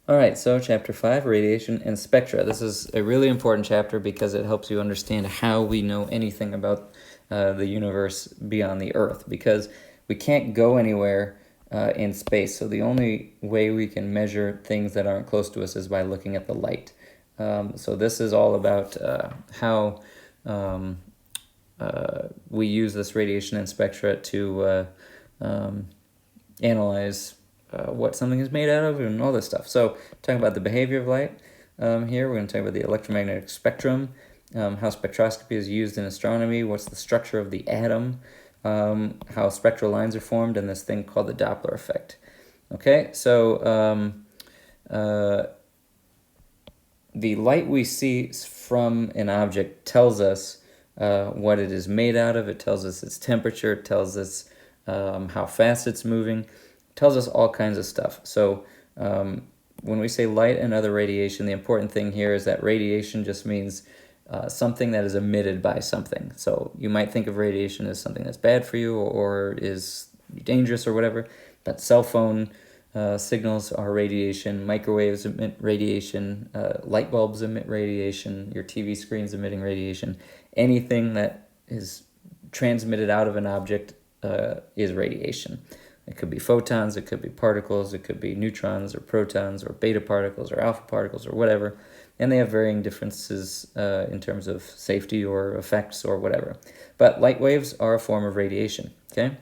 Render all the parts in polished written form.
All right, so chapter 5, radiation and spectra. This is a really important chapter because it helps you understand how we know anything about the universe beyond the Earth, because we can't go anywhere in space. So the only way we can measure things that aren't close to us is by looking at the light. So this is all about how we use this radiation and spectra to analyze what something is made out of and all this stuff. So talking about the behavior of light here, we're going to talk about the electromagnetic spectrum, how spectroscopy is used in astronomy, what's the structure of the atom, how spectral lines are formed, and this thing called the Doppler effect. Okay, so the light we see from an object tells us what it is made out of. It tells us its temperature. It tells us how fast it's moving. It tells us all kinds of stuff. So when we say light and other radiation, the important thing here is that radiation just means something that is emitted by something. So you might think of radiation as something that's bad for you or is dangerous or whatever, but cell phone signals are radiation, microwaves emit radiation, light bulbs emit radiation, your TV screen's emitting radiation. Anything that is transmitted out of an object is radiation. It could be photons, it could be particles, it could be neutrons or protons or beta particles or alpha particles or whatever. And they have varying differences in terms of safety or effects or whatever. But light waves are a form of radiation, okay?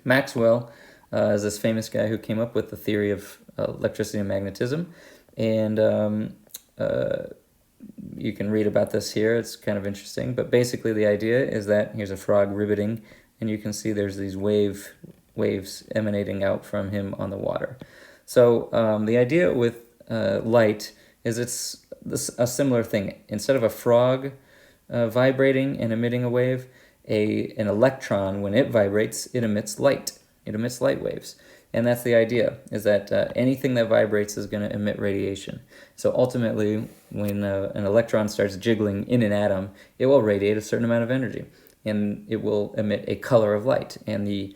Maxwell is this famous guy who came up with the theory of electricity and magnetism. And you can read about this here. It's kind of interesting. But basically the idea is that here's a frog ribbiting, and you can see there's these waves emanating out from him on the water. So the idea with light is it's a similar thing. Instead of a frog vibrating and emitting a wave, an electron, when it vibrates, it emits light. It emits light waves. And that's the idea, is that anything that vibrates is going to emit radiation. So ultimately, when an electron starts jiggling in an atom, it will radiate a certain amount of energy, and it will emit a color of light. And the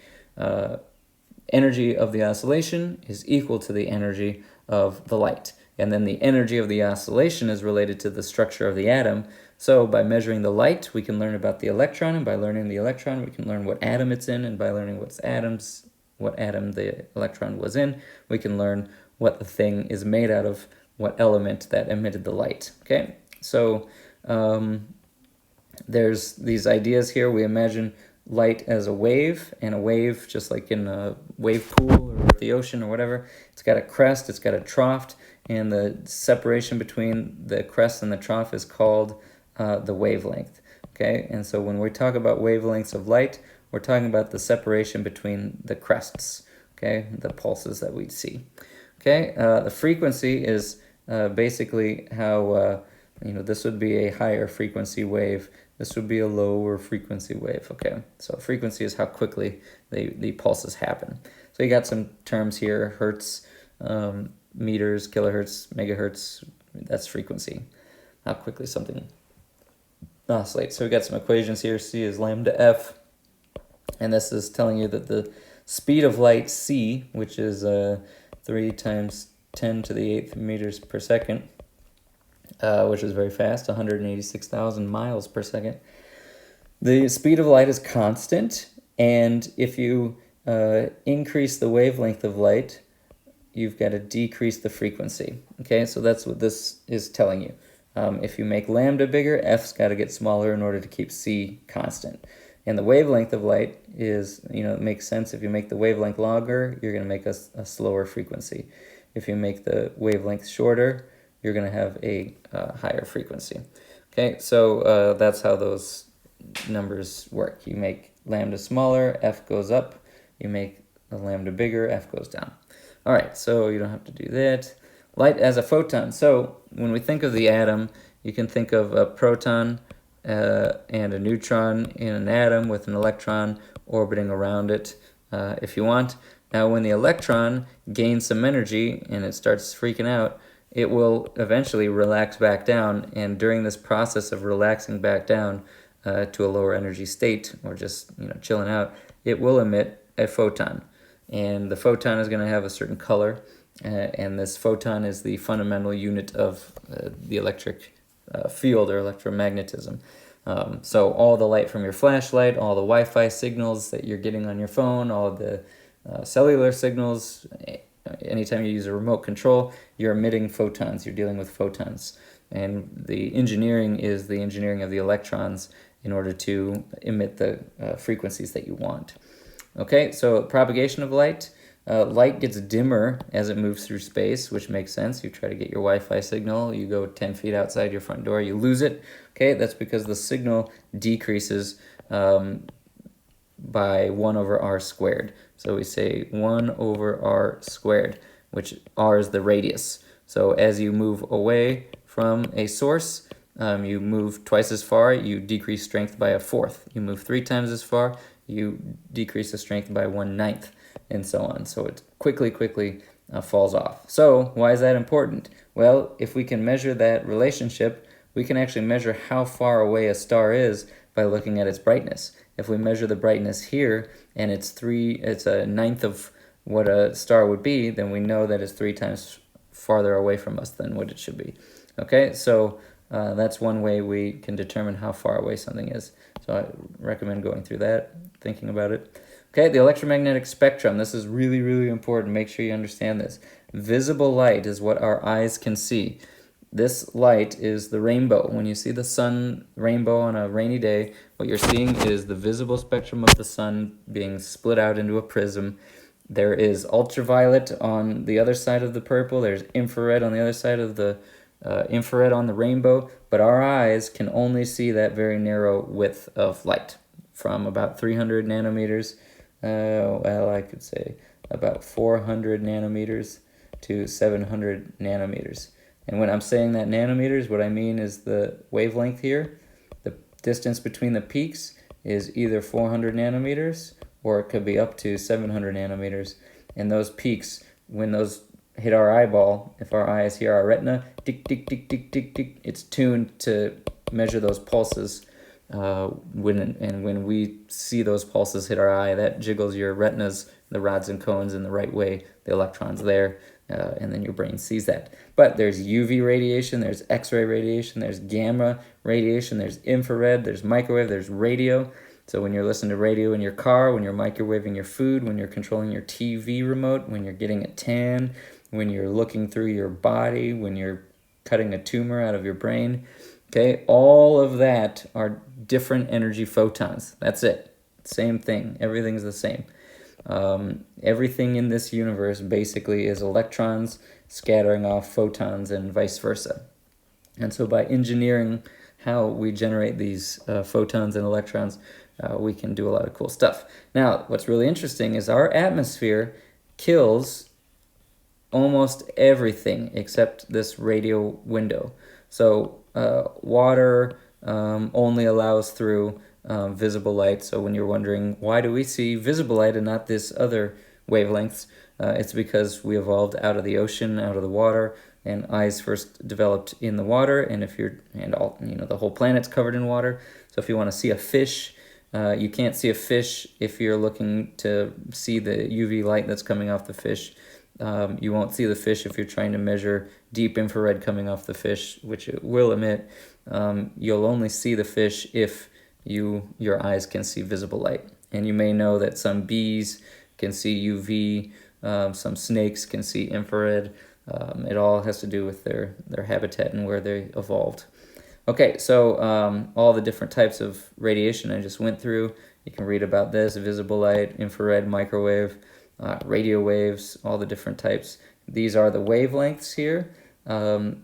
energy of the oscillation is equal to the energy of the light. And then the energy of the oscillation is related to the structure of the atom. So by measuring the light, we can learn about the electron, and by learning the electron, we can learn what atom it's in, and by learning what atom the electron was in, we can learn what the thing is made out of, what element that emitted the light. Okay, so there's these ideas here. We imagine light as a wave, and a wave, just like in a wave pool or the ocean or whatever, it's got a crest, it's got a trough, and the separation between the crest and the trough is called the wavelength. Okay, and so when we talk about wavelengths of light, we're talking about the separation between the crests, okay, the pulses that we see. Okay, the frequency is basically how, this would be a higher frequency wave. This would be a lower frequency wave, okay? So frequency is how quickly the pulses happen. So you got some terms here, hertz, meters, kilohertz, megahertz, that's frequency, how quickly something oscillates. So we got some equations here. C is lambda f, and this is telling you that the speed of light, c, which is 3 times 10 to the 8th meters per second, which is very fast, 186,000 miles per second. The speed of light is constant, and if you increase the wavelength of light, you've got to decrease the frequency. Okay, so that's what this is telling you. If you make lambda bigger, f's got to get smaller in order to keep c constant. And the wavelength of light is, it makes sense. If you make the wavelength longer, you're going to make a slower frequency. If you make the wavelength shorter, you're going to have a higher frequency. Okay, so that's how those numbers work. You make lambda smaller, f goes up. You make the lambda bigger, f goes down. All right, so you don't have to do that. Light as a photon. So when we think of the atom, you can think of a proton and a neutron in an atom with an electron orbiting around it if you want. Now when the electron gains some energy and it starts freaking out, it will eventually relax back down, and during this process of relaxing back down to a lower energy state, or just chilling out, it will emit a photon. And the photon is going to have a certain color, and this photon is the fundamental unit of the electric field or electromagnetism. So all the light from your flashlight, all the Wi-Fi signals that you're getting on your phone, all the cellular signals, anytime you use a remote control, you're emitting photons, you're dealing with photons. And the engineering is the engineering of the electrons in order to emit the frequencies that you want. Okay, so propagation of light. Light gets dimmer as it moves through space, which makes sense. You try to get your Wi-Fi signal, you go 10 feet outside your front door, you lose it. Okay, that's because the signal decreases by 1 over r squared. So we say 1 over r squared, which r is the radius. So as you move away from a source, you move twice as far, you decrease strength by a fourth. You move 3 times as far, you decrease the strength by 1/9, and so on. So it quickly falls off. So why is that important? Well, if we can measure that relationship, we can actually measure how far away a star is by looking at its brightness. If we measure the brightness here and it's a ninth of what a star would be, then we know that it's 3 times farther away from us than what it should be. Okay, so that's one way we can determine how far away something is. So I recommend going through that, thinking about it. Okay, the electromagnetic spectrum. This is really important. Make sure you understand this. Visible light is what our eyes can see. This light is the rainbow. When you see the sun rainbow on a rainy day, what you're seeing is the visible spectrum of the sun being split out into a prism. There is ultraviolet on the other side of the purple. There's infrared on the other side of the infrared on the rainbow. But our eyes can only see that very narrow width of light from about 300 nanometers. Well, I could say about 400 nanometers to 700 nanometers. And when I'm saying that nanometers, what I mean is the wavelength here. The distance between the peaks is either 400 nanometers or it could be up to 700 nanometers. And those peaks, when those hit our eyeball, if our eyes hear our retina, tick, tick, tick, tick, tick, tick, it's tuned to measure those pulses. When we see those pulses hit our eye, that jiggles your retinas, the rods and cones in the right way, the electrons there, and then your brain sees that. But there's UV radiation, there's X-ray radiation, there's gamma radiation, there's infrared, there's microwave, there's radio. So when you're listening to radio in your car, when you're microwaving your food, when you're controlling your TV remote, when you're getting a tan, when you're looking through your body, when you're cutting a tumor out of your brain, okay, all of that are different energy photons. That's it. Same thing. Everything's the same. Everything in this universe basically is electrons scattering off photons and vice versa. And so by engineering how we generate these photons and electrons, we can do a lot of cool stuff. Now, what's really interesting is our atmosphere kills almost everything except this radio window. So water only allows through visible light. So when you're wondering, why do we see visible light and not this other wavelengths, it's because we evolved out of the ocean, out of the water, and eyes first developed in the water. And the whole planet's covered in water. So if you want to see a fish, you can't see a fish if you're looking to see the UV light that's coming off the fish. You won't see the fish if you're trying to measure deep infrared coming off the fish, which it will emit. You'll only see the fish if your eyes can see visible light. And you may know that some bees can see UV, some snakes can see infrared. It all has to do with their habitat and where they evolved. Okay, so all the different types of radiation I just went through. You can read about this: visible light, infrared, microwave, radio waves, all the different types. These are the wavelengths here.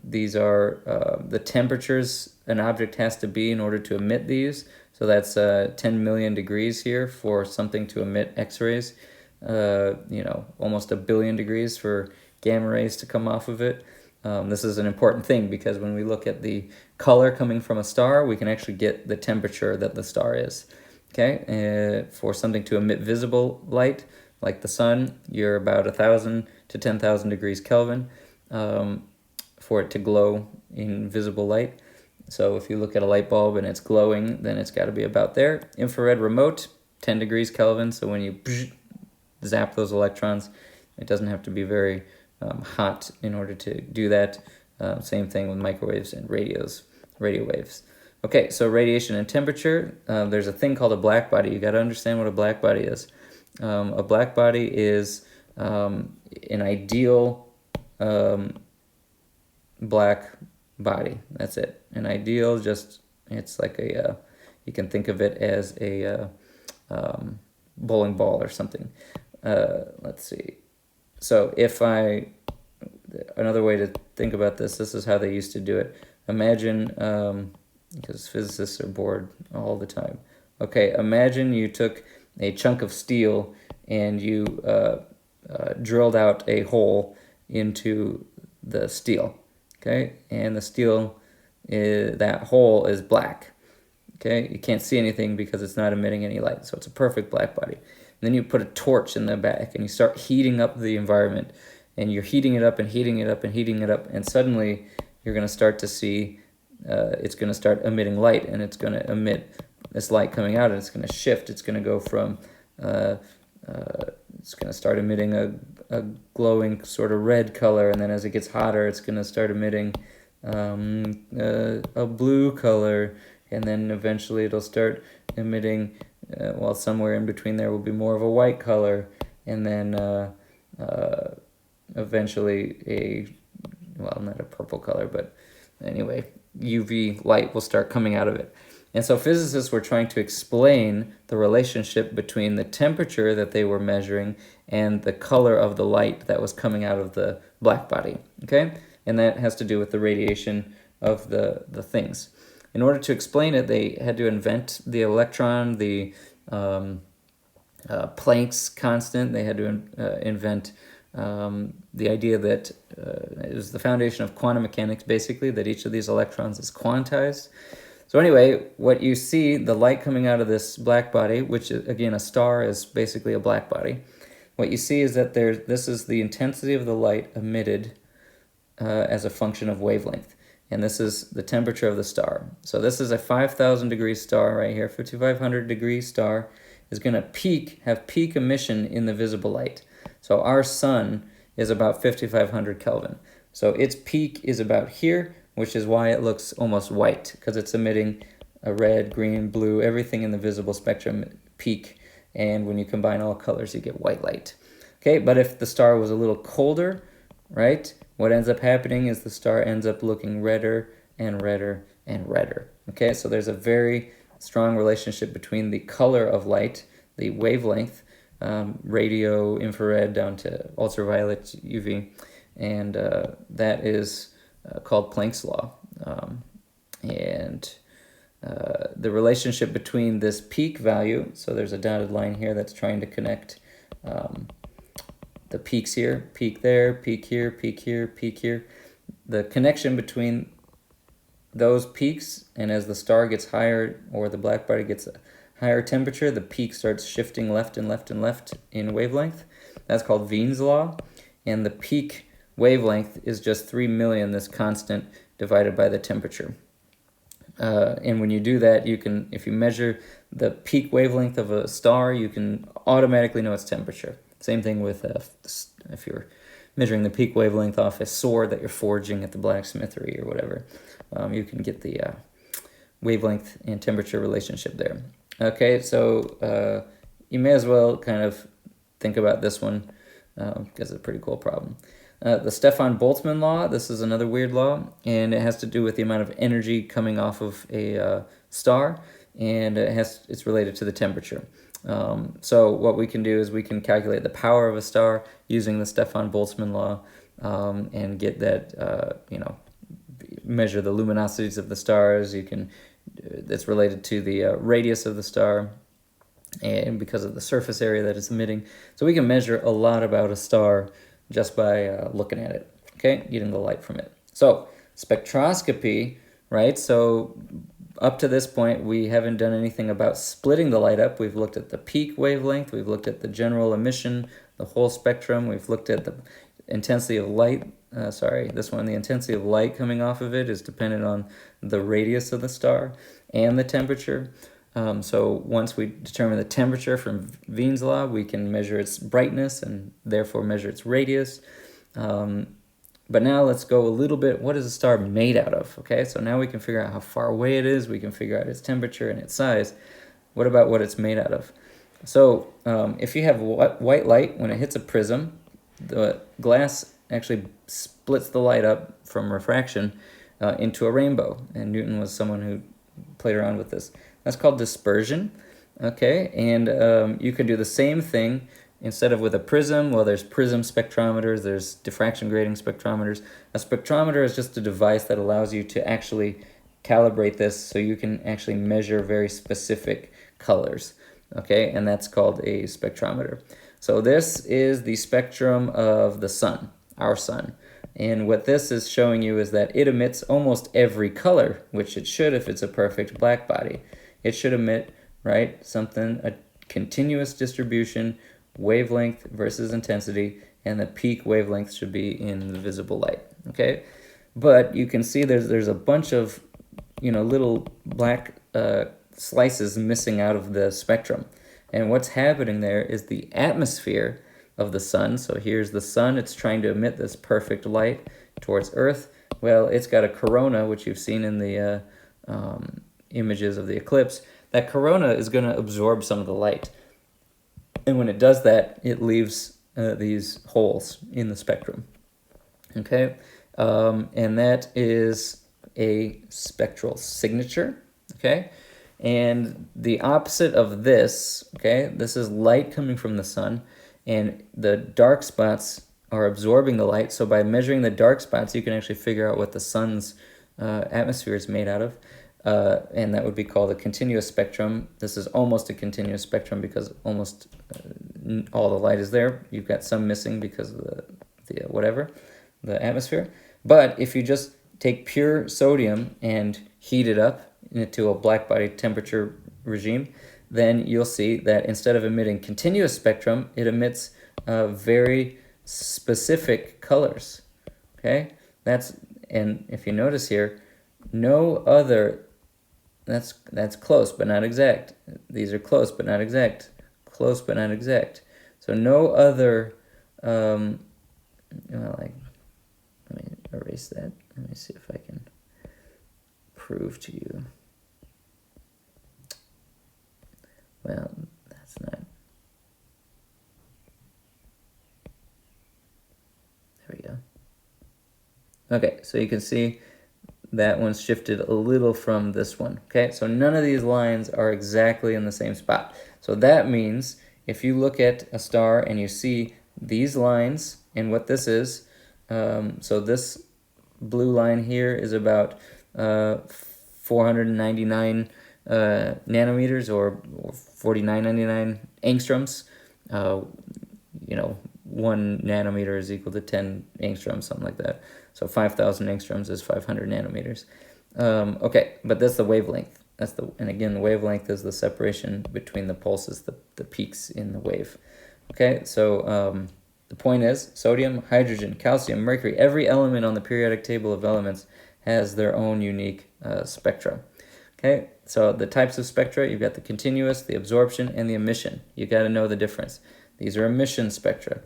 These are the temperatures an object has to be in order to emit these. So that's 10 million degrees here for something to emit X-rays. Almost a billion degrees for gamma rays to come off of it. This is an important thing because when we look at the color coming from a star, we can actually get the temperature that the star is. Okay, for something to emit visible light, like the sun, you're about 1,000 to 10,000 degrees Kelvin for it to glow in visible light. So if you look at a light bulb and it's glowing, then it's got to be about there. Infrared remote, 10 degrees Kelvin. So when you zap those electrons, it doesn't have to be very hot in order to do that. Same thing with microwaves and radio waves. Okay, so radiation and temperature. There's a thing called a black body. You got to understand what a black body is. A black body is an ideal black body. That's it. An ideal, just it's like a you can think of it as a bowling ball or something. Let's see. So another way to think about this is how they used to do it. Imagine, because physicists are bored all the time. Okay, imagine you took a chunk of steel and you drilled out a hole into the steel. Okay, and the steel, that hole is black. Okay, you can't see anything because it's not emitting any light, so it's a perfect black body. And then you put a torch in the back and you start heating up the environment, and you're heating it up and heating it up and heating it up, and suddenly you're going to start to see it's going to start emitting light, and it's going to emit this light coming out, and it's going to shift. It's going to go from it's going to start emitting a glowing sort of red color, and then as it gets hotter, it's going to start emitting a blue color, and then eventually it'll start emitting, somewhere in between there will be more of a white color, and then eventually not a purple color, but anyway, UV light will start coming out of it. And so physicists were trying to explain the relationship between the temperature that they were measuring and the color of the light that was coming out of the black body, okay? And that has to do with the radiation of the things. In order to explain it, they had to invent the electron, the Planck's constant. They had to invent the idea that it was the foundation of quantum mechanics, basically, that each of these electrons is quantized. So anyway, what you see, the light coming out of this black body, which again, a star is basically a black body. What you see is that this is the intensity of the light emitted as a function of wavelength. And this is the temperature of the star. So this is a 5,000 degree star right here. 5,500 degree star is going to have peak emission in the visible light. So our sun is about 5,500 Kelvin. So its peak is about here, which is why it looks almost white, because it's emitting a red, green, blue, everything in the visible spectrum peak. And when you combine all colors, you get white light. Okay, but if the star was a little colder, right, what ends up happening is the star ends up looking redder and redder and redder. Okay, so there's a very strong relationship between the color of light, the wavelength, radio, infrared, down to ultraviolet, UV, and that is called Planck's law. The relationship between this peak value, so there's a dotted line here that's trying to connect the peaks here, peak there, peak here, peak here, peak here. The connection between those peaks, and as the star gets higher, or the black body gets a higher temperature, the peak starts shifting left and left and left in wavelength. That's called Wien's law, and the peak wavelength is just 3 million, this constant, divided by the temperature. And when you do that, you can, if you measure the peak wavelength of a star, you can automatically know its temperature. Same thing with if you're measuring the peak wavelength off a sword that you're forging at the blacksmithery or whatever. You can get the wavelength and temperature relationship there. Okay, so you may as well kind of think about this one because it's a pretty cool problem. The Stefan Boltzmann law, this is another weird law, and it has to do with the amount of energy coming off of a star, and it's related to the temperature. So what we can do is we can calculate the power of a star using the Stefan Boltzmann law, and get that, measure the luminosities of the stars. That's related to the radius of the star, and because of the surface area that it's emitting. So we can measure a lot about a star just by looking at it, okay, getting the light from it. So spectroscopy, right? So up to this point, we haven't done anything about splitting the light up. We've looked at the peak wavelength. We've looked at the general emission, the whole spectrum. We've looked at the intensity of light. The intensity of light coming off of it is dependent on the radius of the star and the temperature. So once we determine the temperature from Wien's law, we can measure its brightness and therefore measure its radius. But now let's go a little bit, what is a star made out of? Okay, so now we can figure out how far away it is, we can figure out its temperature and its size. What about what it's made out of? So if you have white light, when it hits a prism, the glass actually splits the light up from refraction into a rainbow. And Newton was someone who played around with this. That's called dispersion. Okay, and you can do the same thing instead of with a prism. Well, there's prism spectrometers, there's diffraction grating spectrometers. A spectrometer is just a device that allows you to actually calibrate this so you can actually measure very specific colors. Okay, and that's called a spectrometer. So this is the spectrum of the sun, our sun. And what this is showing you is that it emits almost every color, which it should if it's a perfect black body. It should emit, right, a continuous distribution, wavelength versus intensity, and the peak wavelength should be in the visible light, okay? But you can see there's a bunch of, little black slices missing out of the spectrum. And what's happening there is the atmosphere of the sun. So here's the sun. It's trying to emit this perfect light towards Earth. Well, it's got a corona, which you've seen in the images of the eclipse. That corona is going to absorb some of the light. And when it does that, it leaves these holes in the spectrum. Okay? And that is a spectral signature. Okay? And the opposite of this, okay, this is light coming from the sun, and the dark spots are absorbing the light. So by measuring the dark spots, you can actually figure out what the sun's atmosphere is made out of. And that would be called a continuous spectrum. This is almost a continuous spectrum because almost all the light is there. You've got some missing because of the atmosphere. But if you just take pure sodium and heat it up into a black body temperature regime, then you'll see that instead of emitting continuous spectrum, it emits very specific colors. Okay, and if you notice here, no other. That's close but not exact. These are close but not exact. Close but not exact. So no other. Let me erase that. Let me see if I can prove to you. Well, that's not. There we go. Okay, so you can see that one's shifted a little from this one. Okay, so none of these lines are exactly in the same spot. So that means if you look at a star and you see these lines and what this is, so this blue line here is about 499 nanometers or 4999 angstroms. 1 nanometer is equal to 10 angstroms, something like that. So 5,000 angstroms is 500 nanometers. Okay, but that's the wavelength. And again, the wavelength is the separation between the pulses, the peaks in the wave. Okay, so the point is, sodium, hydrogen, calcium, mercury, every element on the periodic table of elements has their own unique spectra. Okay, so the types of spectra, you've got the continuous, the absorption, and the emission. You got to know the difference. These are emission spectra.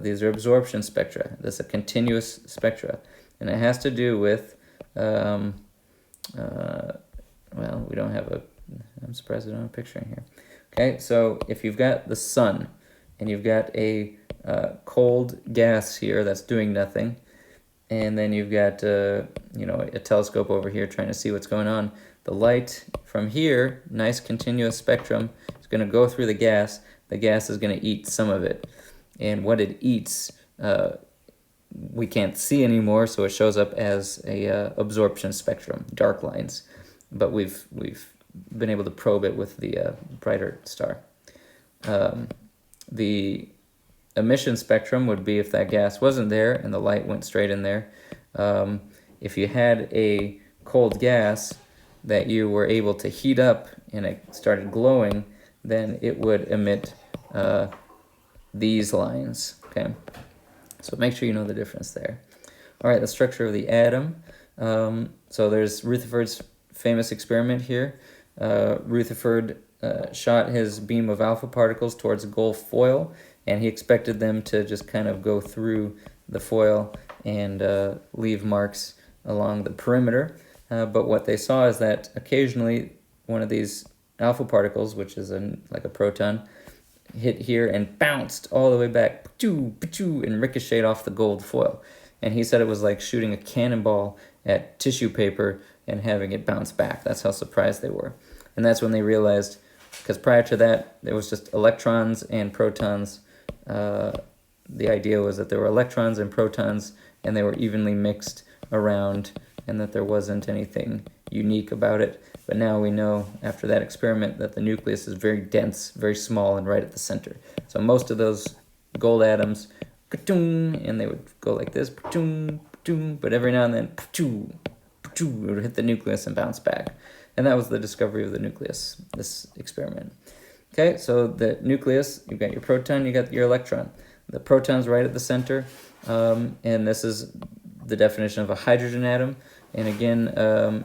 These are absorption spectra. This is a continuous spectra. And it has to do with, well, we don't have I'm surprised I don't have a picture in here. Okay, so if you've got the sun and you've got a cold gas here that's doing nothing, and then you've got, a telescope over here trying to see what's going on, the light from here, nice continuous spectrum, is going to go through the gas. The gas is going to eat some of it. And what it eats, we can't see anymore, so it shows up as a absorption spectrum, dark lines. But we've been able to probe it with the brighter star. The emission spectrum would be if that gas wasn't there and the light went straight in there. If you had a cold gas that you were able to heat up and it started glowing, then it would emit these lines. Okay, so make sure you know the difference there. All right, the structure of the atom. So there's Rutherford's famous experiment here. Rutherford shot his beam of alpha particles towards a gold foil, and he expected them to just kind of go through the foil and leave marks along the perimeter. But what they saw is that occasionally one of these alpha particles, which is like a proton, hit here and bounced all the way back, and ricocheted off the gold foil. And he said it was like shooting a cannonball at tissue paper and having it bounce back. That's how surprised they were. And that's when they realized, because prior to that, there was just electrons and protons. The idea was that there were electrons and protons, and they were evenly mixed around, and that there wasn't anything unique about it. But now we know, after that experiment, that the nucleus is very dense, very small, and right at the center. So most of those gold atoms, and they would go like this, but every now and then, it would hit the nucleus and bounce back. And that was the discovery of the nucleus, this experiment. Okay, so the nucleus, you've got your proton, you got your electron. The proton's right at the center, and this is the definition of a hydrogen atom. And again,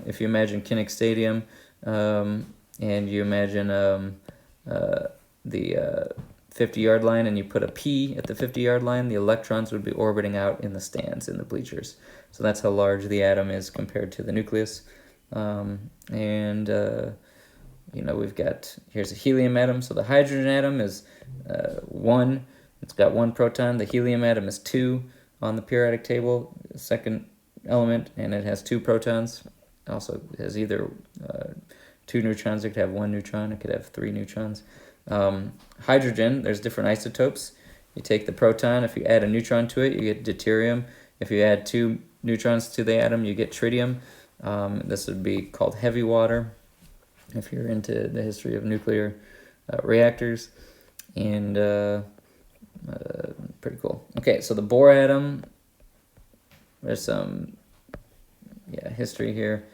if you imagine Kinnick Stadium, and you imagine the 50-yard line, and you put a P at the 50-yard line, the electrons would be orbiting out in the stands, in the bleachers. So that's how large the atom is compared to the nucleus. We've got, here's a helium atom. So the hydrogen atom is 1. It's got 1 proton. The helium atom is 2 on the periodic table, the second element, and it has 2 protons. Also has either 2 neutrons. It could have 1 neutron. It could have 3 neutrons. Hydrogen, there's different isotopes. You take the proton. If you add a neutron to it, you get deuterium. If you add 2 neutrons to the atom, you get tritium. This would be called heavy water, if you're into the history of nuclear reactors. And pretty cool. Okay, so the Bohr atom, there's some history here.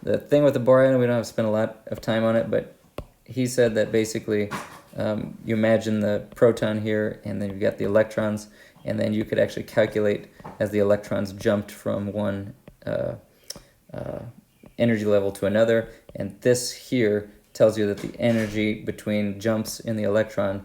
The thing with the Bohr atom, we don't have to spend a lot of time on it, but he said that basically you imagine the proton here, and then you've got the electrons, and then you could actually calculate as the electrons jumped from one energy level to another, and this here tells you that the energy between jumps in the electron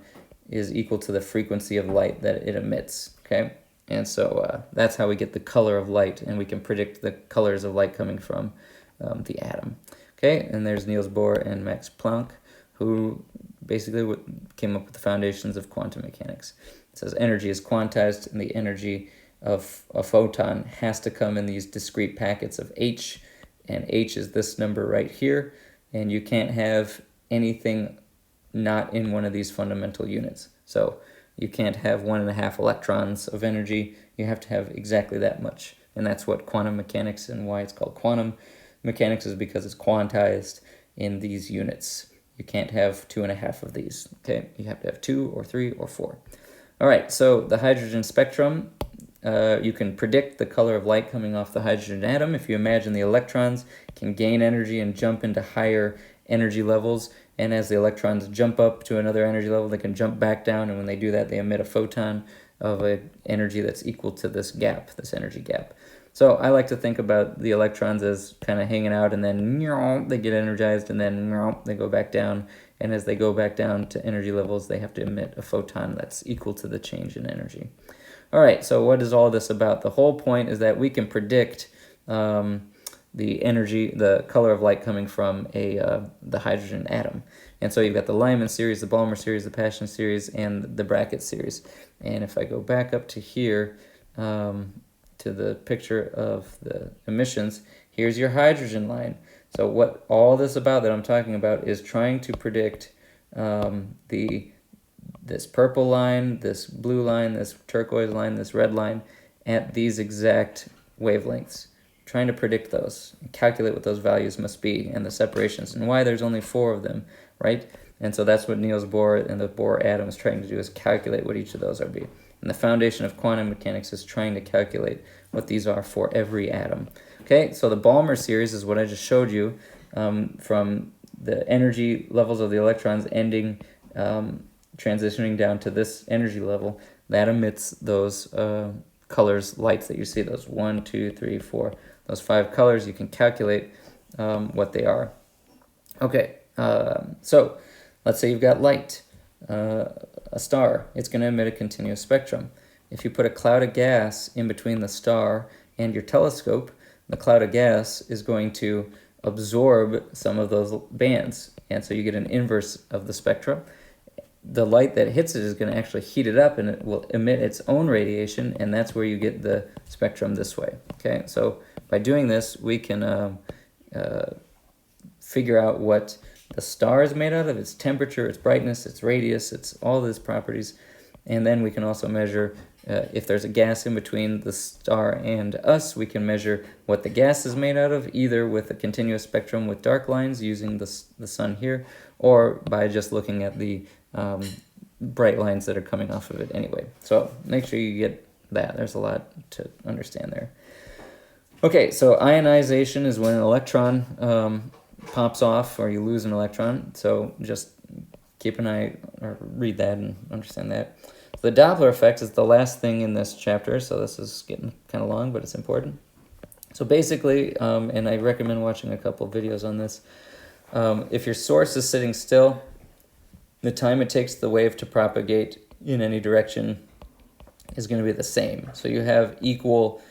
is equal to the frequency of light that it emits, okay? And so that's how we get the color of light, and we can predict the colors of light coming from the atom, okay? And there's Niels Bohr and Max Planck, who basically came up with the foundations of quantum mechanics. It says energy is quantized, and the energy of a photon has to come in these discrete packets of h, and h is this number right here, and you can't have anything not in one of these fundamental units. So you can't have 1.5 electrons of energy. You have to have exactly that much, and that's what quantum mechanics, and why it's called quantum mechanics, is because it's quantized in these units. You can't have 2.5 of these, okay? You have to have 2 or 3 or 4. All right, so the hydrogen spectrum, you can predict the color of light coming off the hydrogen atom. If you imagine the electrons can gain energy and jump into higher energy levels, and as the electrons jump up to another energy level, they can jump back down, and when they do that, they emit a photon of an energy that's equal to this gap, this energy gap. So I like to think about the electrons as kind of hanging out, and then they get energized, and then they go back down, and as they go back down to energy levels, they have to emit a photon that's equal to the change in energy. All right, so what is all this about? The whole point is that we can predict the energy, the color of light coming from the hydrogen atom. And so you've got the Lyman series, the Balmer series, the Paschen series, and the Brackett series. And if I go back up to here, to the picture of the emissions, here's your hydrogen line. So what all this about that I'm talking about is trying to predict this purple line, this blue line, this turquoise line, this red line at these exact wavelengths. Trying to predict those, and calculate what those values must be, and the separations, and why there's only 4 of them, right? And so that's what Niels Bohr and the Bohr atom is trying to do, is calculate what each of those are be. And the foundation of quantum mechanics is trying to calculate what these are for every atom. Okay, so the Balmer series is what I just showed you, from the energy levels of the electrons ending, transitioning down to this energy level, that emits those colors, lights that you see, those 1, 2, 3, 4, those 5 colors. You can calculate what they are. Okay, so let's say you've got light, a star. It's going to emit a continuous spectrum. if you put a cloud of gas in between the star and your telescope, the cloud of gas is going to absorb some of those bands, and so you get an inverse of the spectrum. The light that hits it is going to actually heat it up, and it will emit its own radiation, and that's where you get the spectrum this way. Okay, so by doing this, we can figure out what the star is made out of, its temperature, its brightness, its radius, its all these properties, and then we can also measure if there's a gas in between the star and us. We can measure what the gas is made out of, either with a continuous spectrum with dark lines using the sun here, or by just looking at the bright lines that are coming off of it anyway. So make sure you get that. There's a lot to understand there. Okay, so ionization is when an electron pops off or you lose an electron. So just keep an eye or read that and understand that. The Doppler effect is the last thing in this chapter, so this is getting kind of long, but it's important. So basically, and I recommend watching a couple videos on this, if your source is sitting still, the time it takes the wave to propagate in any direction is going to be the same. So you have equal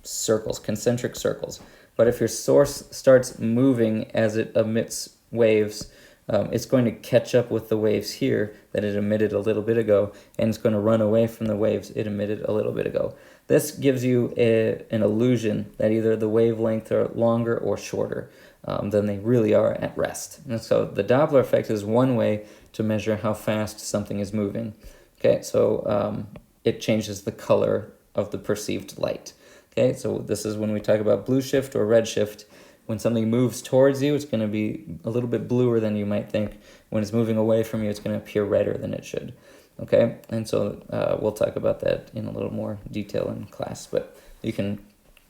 circles, concentric circles. But if your source starts moving as it emits waves, it's going to catch up with the waves here that it emitted a little bit ago, and it's going to run away from the waves it emitted a little bit ago. This gives you an illusion that either the wavelength are longer or shorter than they really are at rest. And so the Doppler effect is one way to measure how fast something is moving. Okay, so it changes the color of the perceived light. Okay, so this is when we talk about blue shift or red shift. When something moves towards you, it's going to be a little bit bluer than you might think. When it's moving away from you, it's going to appear redder than it should. Okay, and so we'll talk about that in a little more detail in class, but you can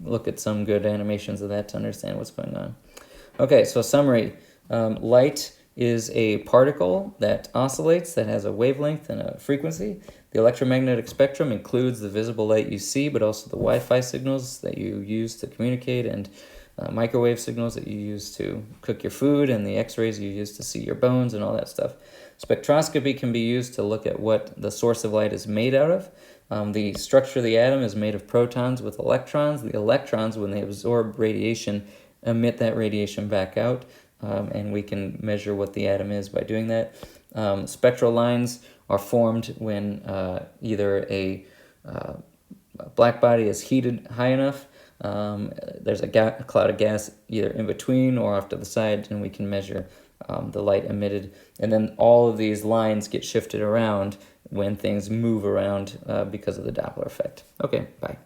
look at some good animations of that to understand what's going on. Okay, so summary. Light is a particle that oscillates, that has a wavelength and a frequency. The electromagnetic spectrum includes the visible light you see, but also the Wi-Fi signals that you use to communicate, and microwave signals that you use to cook your food, and the x-rays you use to see your bones and all that stuff. Spectroscopy can be used to look at what the source of light is made out of. The structure of the atom is made of protons with electrons. The electrons, when they absorb radiation, emit that radiation back out, and we can measure what the atom is by doing that. Spectral lines are formed when either a black body is heated high enough, there's a cloud of gas either in between or off to the side, and we can measure the light emitted. And then all of these lines get shifted around when things move around because of the Doppler effect. Okay, bye.